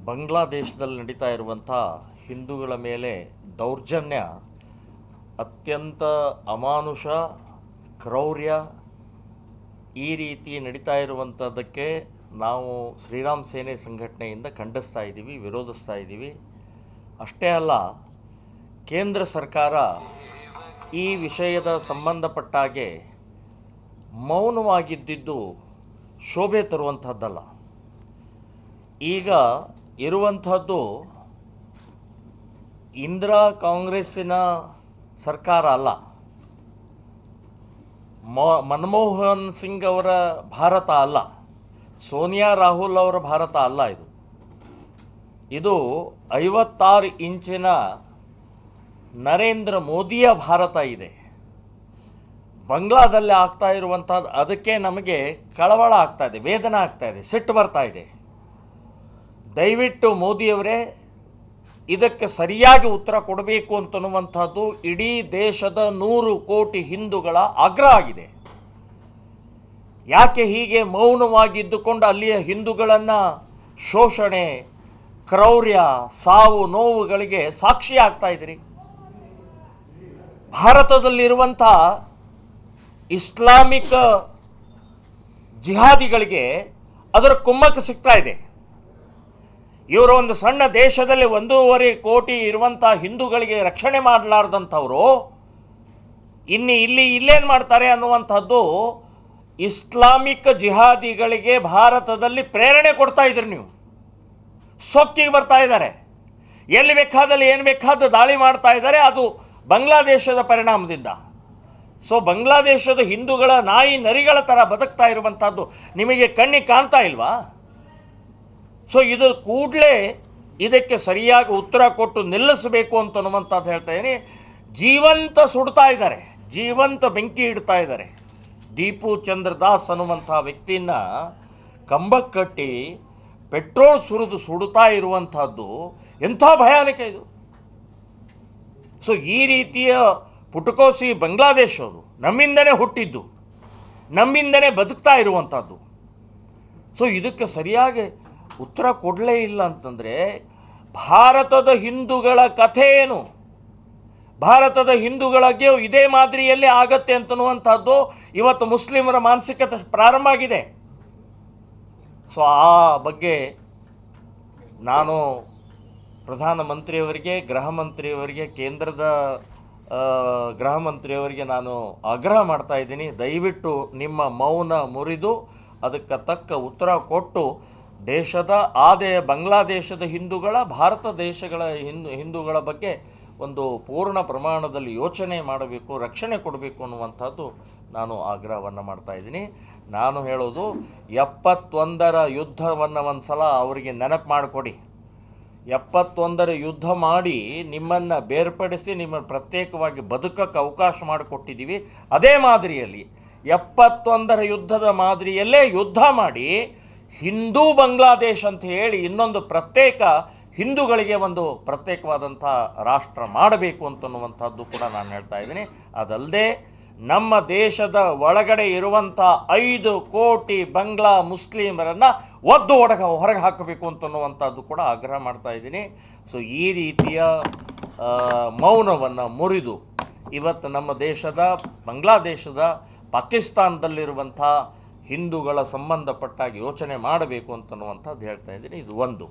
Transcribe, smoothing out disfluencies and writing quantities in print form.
ಬಾಂಗ್ಲಾದೇಶದಲ್ಲಿ ನಡೀತಾ ಇರುವಂಥ ಹಿಂದೂಗಳ ಮೇಲೆ ದೌರ್ಜನ್ಯ ಅತ್ಯಂತ ಅಮಾನುಷ, ಕ್ರೌರ್ಯ ಈ ರೀತಿ ನಡೀತಾ ಇರುವಂಥದ್ದಕ್ಕೆ ನಾವು ಶ್ರೀರಾಮ್ ಸೇನೆ ಸಂಘಟನೆಯಿಂದ ಖಂಡಿಸ್ತಾ ಇದ್ದೀವಿ, ವಿರೋಧಿಸ್ತಾ ಇದ್ದೀವಿ. ಅಷ್ಟೇ ಅಲ್ಲ, ಕೇಂದ್ರ ಸರ್ಕಾರ ಈ ವಿಷಯದ ಸಂಬಂಧಪಟ್ಟಾಗೆ ಮೌನವಾಗಿದ್ದಿದ್ದು ಶೋಭೆ ತರುವಂಥದ್ದಲ್ಲ. ಈಗ ಇರುವಂಥದ್ದು ಇಂದಿರಾ ಕಾಂಗ್ರೆಸ್ಸಿನ ಸರ್ಕಾರ ಅಲ್ಲ, ಮನಮೋಹನ್ ಸಿಂಗ್ ಅವರ ಭಾರತ ಅಲ್ಲ, ಸೋನಿಯಾ ರಾಹುಲ್ ಅವರ ಭಾರತ ಅಲ್ಲ. ಇದು 56 ಇಂಚಿನ ನರೇಂದ್ರ ಮೋದಿಯ ಭಾರತ ಇದೆ. ಬಾಂಗ್ಲಾದಲ್ಲಿ ಆಗ್ತಾ ಇರುವಂಥದ್ದು ಅದಕ್ಕೆ ನಮಗೆ ಕಳವಳ ಆಗ್ತಾ ಇದೆ, ವೇದನೆ ಆಗ್ತಾ ಇದೆ, ಸಿಟ್ಟು ಬರ್ತಾ ಇದೆ. ದಯವಿಟ್ಟು ಮೋದಿಯವರೇ ಇದಕ್ಕೆ ಸರಿಯಾಗಿ ಉತ್ತರ ಕೊಡಬೇಕು ಅಂತನ್ನುವಂಥದ್ದು ಇಡೀ ದೇಶದ 100 ಕೋಟಿ ಹಿಂದೂಗಳ ಆಗ್ರಹ ಆಗಿದೆ. ಯಾಕೆ ಹೀಗೆ ಮೌನವಾಗಿದ್ದುಕೊಂಡು ಅಲ್ಲಿಯ ಹಿಂದೂಗಳನ್ನು ಶೋಷಣೆ, ಕ್ರೌರ್ಯ, ಸಾವು ನೋವುಗಳಿಗೆ ಸಾಕ್ಷಿ ಆಗ್ತಾ ಇದ್ದೀರಿ? ಭಾರತದಲ್ಲಿರುವಂಥ ಇಸ್ಲಾಮಿಕ್ ಜಿಹಾದಿಗಳಿಗೆ ಅದರ ಕುಮ್ಮಕ್ಕು ಸಿಗ್ತಾ ಇದೆ. ಇವರು ಒಂದು ಸಣ್ಣ ದೇಶದಲ್ಲಿ 1.5 ಕೋಟಿ ಇರುವಂಥ ಹಿಂದೂಗಳಿಗೆ ರಕ್ಷಣೆ ಮಾಡಲಾರ್ದಂಥವರು ಇಲ್ಲೇನು ಮಾಡ್ತಾರೆ ಅನ್ನುವಂಥದ್ದು ಇಸ್ಲಾಮಿಕ್ ಜಿಹಾದಿಗಳಿಗೆ ಭಾರತದಲ್ಲಿ ಪ್ರೇರಣೆ ಕೊಡ್ತಾ ಇದ್ರಿ. ನೀವು ಸೊಕ್ಕಿಗೆ ಬರ್ತಾ ಇದ್ದಾರೆ, ಎಲ್ಲಿ ಬೇಕಾದಲ್ಲಿ ಏನು ಬೇಕಾದ ದಾಳಿ ಮಾಡ್ತಾ ಇದ್ದಾರೆ. ಅದು ಬಾಂಗ್ಲಾದೇಶದ ಪರಿಣಾಮದಿಂದ. ಸೊ ಬಾಂಗ್ಲಾದೇಶದ ಹಿಂದೂಗಳ ನಾಯಿ ನರಿಗಳ ಥರ ಬದುಕ್ತಾ ಇರುವಂಥದ್ದು ನಿಮಗೆ ಕಣ್ಣಿಗೆ ಕಾಣ್ತಾ ಇಲ್ವಾ? ಸೊ ಇದು ಕೂಡಲೇ ಇದಕ್ಕೆ ಸರಿಯಾಗಿ ಉತ್ತರ ಕೊಟ್ಟು ನಿಲ್ಲಿಸಬೇಕು ಅಂತನ್ನುವಂಥದ್ದು ಹೇಳ್ತಾ ಇದ್ದೀನಿ. ಜೀವಂತ ಸುಡ್ತಾ ಇದ್ದಾರೆ, ಜೀವಂತ ಬೆಂಕಿ ಇಡ್ತಾ ಇದ್ದಾರೆ. ದೀಪು ಚಂದ್ರ ದಾಸ್ ಅನ್ನುವಂಥ ವ್ಯಕ್ತಿನ ಕಂಬಕ್ಕೆ ಕಟ್ಟಿ ಪೆಟ್ರೋಲ್ ಸುಡುತ್ತಾ ಇರುವಂಥದ್ದು ಎಂಥ ಭಯಾನಕ ಇದು. ಸೊ ಈ ರೀತಿಯ ಪುಟಕೋಸಿ ಬಾಂಗ್ಲಾದೇಶವರು ನಮ್ಮಿಂದನೇ ಹುಟ್ಟಿದ್ದು, ನಮ್ಮಿಂದನೇ ಬದುಕ್ತಾ ಇರುವಂಥದ್ದು. ಸೊ ಇದಕ್ಕೆ ಸರಿಯಾಗಿ ಉತ್ತರ ಕೊಡಲೇ ಇಲ್ಲ ಅಂತಂದರೆ ಭಾರತದ ಹಿಂದೂಗಳ ಕಥೆ ಏನು? ಭಾರತದ ಹಿಂದೂಗಳಿಗೆ ಇದೇ ಮಾದರಿಯಲ್ಲಿ ಆಗತ್ತೆ ಅಂತನ್ನುವಂಥದ್ದು ಇವತ್ತು ಮುಸ್ಲಿಮರ ಮಾನಸಿಕತೆ ಪ್ರಾರಂಭ ಆಗಿದೆ. ಸೊ ಆ ಬಗ್ಗೆ ನಾನು ಪ್ರಧಾನಮಂತ್ರಿಯವರಿಗೆ, ಗೃಹ ಮಂತ್ರಿಯವರಿಗೆ, ಕೇಂದ್ರದ ಗೃಹ ಮಂತ್ರಿಯವರಿಗೆ ನಾನು ಆಗ್ರಹ ಮಾಡ್ತಾ ಇದ್ದೀನಿ. ದಯವಿಟ್ಟು ನಿಮ್ಮ ಮೌನ ಮುರಿದು ಅದಕ್ಕೆ ತಕ್ಕ ಉತ್ತರ ಕೊಟ್ಟು ದೇಶದ ಬಾಂಗ್ಲಾದೇಶದ ಹಿಂದೂಗಳ, ಭಾರತ ದೇಶಗಳ ಹಿಂದೂಗಳ ಬಗ್ಗೆ ಒಂದು ಪೂರ್ಣ ಪ್ರಮಾಣದಲ್ಲಿ ಯೋಚನೆ ಮಾಡಬೇಕು, ರಕ್ಷಣೆ ಕೊಡಬೇಕು ಅನ್ನುವಂಥದ್ದು ನಾನು ಆಗ್ರಹವನ್ನು ಮಾಡ್ತಾ ಇದ್ದೀನಿ. ನಾನು ಹೇಳೋದು 71ರ ಯುದ್ಧವನ್ನು ಒಂದು ಸಲ ಅವರಿಗೆ ನೆನಪು ಮಾಡಿಕೊಡಿ. 71ರ ಯುದ್ಧ ಮಾಡಿ ನಿಮ್ಮನ್ನು ಬೇರ್ಪಡಿಸಿ ನಿಮ್ಮನ್ನು ಪ್ರತ್ಯೇಕವಾಗಿ ಬದುಕಕ್ಕೆ ಅವಕಾಶ ಮಾಡಿಕೊಟ್ಟಿದ್ದೀವಿ. ಅದೇ ಮಾದರಿಯಲ್ಲಿ 71ರ ಯುದ್ಧದ ಮಾದರಿಯಲ್ಲೇ ಯುದ್ಧ ಮಾಡಿ ಹಿಂದೂ ಬಾಂಗ್ಲಾದೇಶ್ ಅಂತ ಹೇಳಿ ಇನ್ನೊಂದು ಪ್ರತ್ಯೇಕ ಹಿಂದೂಗಳಿಗೆ ಒಂದು ಪ್ರತ್ಯೇಕವಾದಂಥ ರಾಷ್ಟ್ರ ಮಾಡಬೇಕು ಅಂತನ್ನುವಂಥದ್ದು ಕೂಡ ನಾನು ಹೇಳ್ತಾ ಇದ್ದೀನಿ. ಅದಲ್ಲದೆ ನಮ್ಮ ದೇಶದ ಒಳಗಡೆ ಇರುವಂಥ 5 ಕೋಟಿ ಬಾಂಗ್ಲಾ ಮುಸ್ಲಿಮರನ್ನು ಹೊರಗೆ ಹಾಕಬೇಕು ಅಂತನ್ನುವಂಥದ್ದು ಕೂಡ ಆಗ್ರಹ ಮಾಡ್ತಾ ಇದ್ದೀನಿ. ಸೊ ಈ ರೀತಿಯ ಮೌನವನ್ನು ಮುರಿದು ಇವತ್ತು ನಮ್ಮ ದೇಶದ, ಬಾಂಗ್ಲಾದೇಶದ, ಪಾಕಿಸ್ತಾನದಲ್ಲಿರುವಂಥ ಹಿಂದೂಗಳ ಸಂಬಂಧಪಟ್ಟಾಗಿ ಯೋಚನೆ ಮಾಡಬೇಕು ಅಂತನ್ನುವಂಥದ್ದು ಹೇಳ್ತಾ ಇದ್ದೀನಿ. ಇದು ಒಂದು.